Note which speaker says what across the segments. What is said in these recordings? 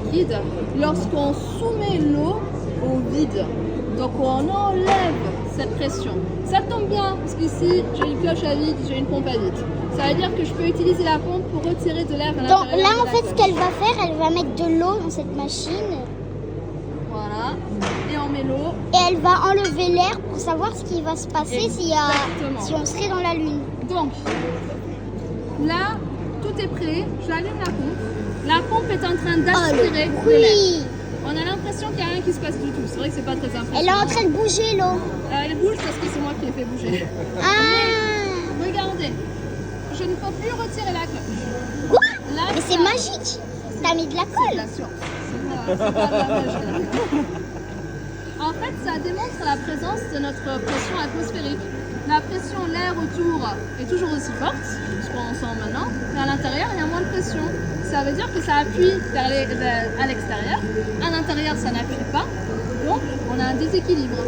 Speaker 1: liquide lorsqu'on soumet l'eau au vide. Donc on enlève cette pression. Ça tombe bien parce qu'ici j'ai une cloche à vide, j'ai une pompe à vide. Ça veut dire que je peux utiliser la pompe pour retirer de l'air à l'intérieur.
Speaker 2: Donc là, en fait, ce qu'elle va faire, elle va mettre de l'eau dans cette machine.
Speaker 1: Voilà. Et on met l'eau.
Speaker 2: Et elle va enlever l'air pour savoir ce qui va se passer si on serait dans la Lune.
Speaker 1: Donc, là, tout est prêt. J'allume la pompe. La pompe est en train d'aspirer de l'air.
Speaker 2: Oui.
Speaker 1: On a l'impression qu'il n'y a rien qui se passe du tout. C'est vrai que c'est pas très impressionnant.
Speaker 2: Elle est en train de bouger l'eau.
Speaker 1: Elle bouge parce que c'est moi qui l'ai fait bouger.
Speaker 2: Ah.
Speaker 1: Regardez, je ne peux plus retirer la cloche.
Speaker 2: Quoi?
Speaker 1: Là,
Speaker 2: Mais c'est magique. T'as mis de la colle.
Speaker 1: Bien sûr. C'est pas de la magie, là. En fait, ça démontre la présence de notre pression atmosphérique. La pression, l'air autour est toujours aussi forte, ce qu'on sent maintenant, mais à l'intérieur, il y a moins de pression. Ça veut dire que ça appuie à l'extérieur. À l'intérieur, ça n'appuie pas. Donc, on a un déséquilibre.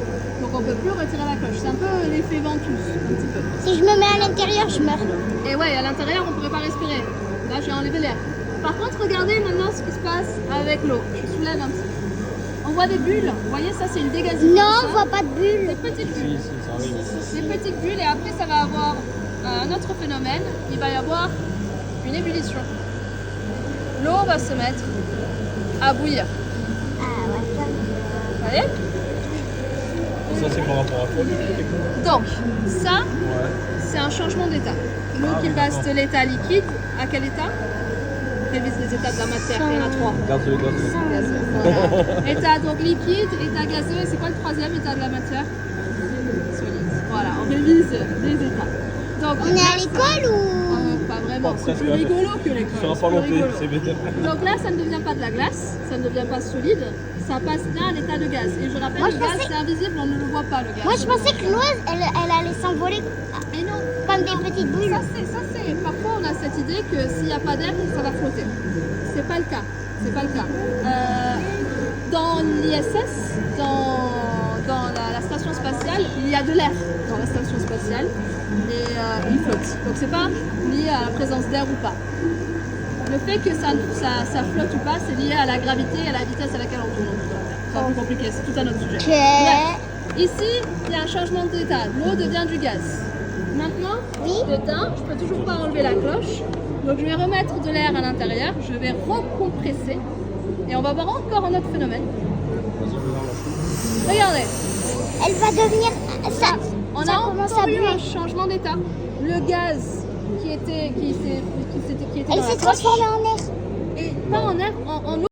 Speaker 1: Donc, on ne peut plus retirer la cloche. C'est un peu l'effet ventouse, un petit peu.
Speaker 2: Si je me mets à l'intérieur, je meurs.
Speaker 1: Et ouais, à l'intérieur, on ne pourrait pas respirer. Là, j'ai enlevé l'air. Par contre, regardez maintenant ce qui se passe avec l'eau. Je soulève un petit peu. On voit des bulles. Vous voyez, ça, c'est une dégasification.
Speaker 2: Non, on voit pas de bulles.
Speaker 1: Des petites bulles. Des petites bulles. Et après, ça va avoir un autre phénomène. Il va y avoir une ébullition. L'eau va se mettre à bouillir.
Speaker 2: Ah ouais.
Speaker 1: Vous voyez?
Speaker 3: Ça, c'est par rapport à quoi?
Speaker 1: Donc, ça, c'est un changement d'état. L'eau qui passe de l'état liquide à quel état? Révise les états de la matière, il y en a 3.
Speaker 3: Gazeux.
Speaker 1: Gazeux, voilà. État donc liquide, état gazeux, et c'est quoi le troisième état de la matière? Solide. Voilà, on révise les états. Donc,
Speaker 2: On est à l'école ou...
Speaker 1: pas vraiment,
Speaker 3: Oh,
Speaker 1: c'est plus
Speaker 3: presque.
Speaker 1: rigolo que l'école.
Speaker 3: Ça va
Speaker 1: c'est
Speaker 3: pas
Speaker 1: plus
Speaker 3: monter,
Speaker 1: rigolo.
Speaker 3: c'est bête.
Speaker 1: Donc là, ça ne devient pas de la glace, ça ne devient pas solide, ça passe bien à l'état de gaz. Et je rappelle,
Speaker 2: Moi,
Speaker 1: le
Speaker 2: je
Speaker 1: gaz,
Speaker 2: pensais-
Speaker 1: c'est invisible, on ne le voit pas, le gaz.
Speaker 2: Moi, je pensais que l'eau, elle allait s'envoler
Speaker 1: Et non,
Speaker 2: comme des petites bulles.
Speaker 1: ça c'est. Parfois, on a cette idée que s'il n'y a pas d'air, ça va flotter. C'est pas le cas. C'est pas le cas. Dans l'ISS, dans la station spatiale, il y a de l'air dans la station spatiale et il flotte. Donc c'est pas lié à la présence d'air ou pas. Le fait que ça flotte ou pas, c'est lié à la gravité et à la vitesse à laquelle on tourne autour de la Terre. C'est un peu compliqué, c'est tout un autre sujet. Bref, ici, il y a un changement d'état. L'eau devient du gaz. Maintenant, j'éteins, je peux toujours pas enlever la cloche. Donc je vais remettre de l'air à l'intérieur, je vais recompresser et on va voir encore un autre phénomène. Regardez,
Speaker 2: Elle va devenir... Ça,
Speaker 1: on
Speaker 2: ça
Speaker 1: a
Speaker 2: commence
Speaker 1: encore
Speaker 2: à
Speaker 1: eu
Speaker 2: buer.
Speaker 1: un changement d'état. Le gaz qui était
Speaker 2: Elle
Speaker 1: dans la
Speaker 2: s'est
Speaker 1: cloche
Speaker 2: transformée en air.
Speaker 1: et pas en air, en eau.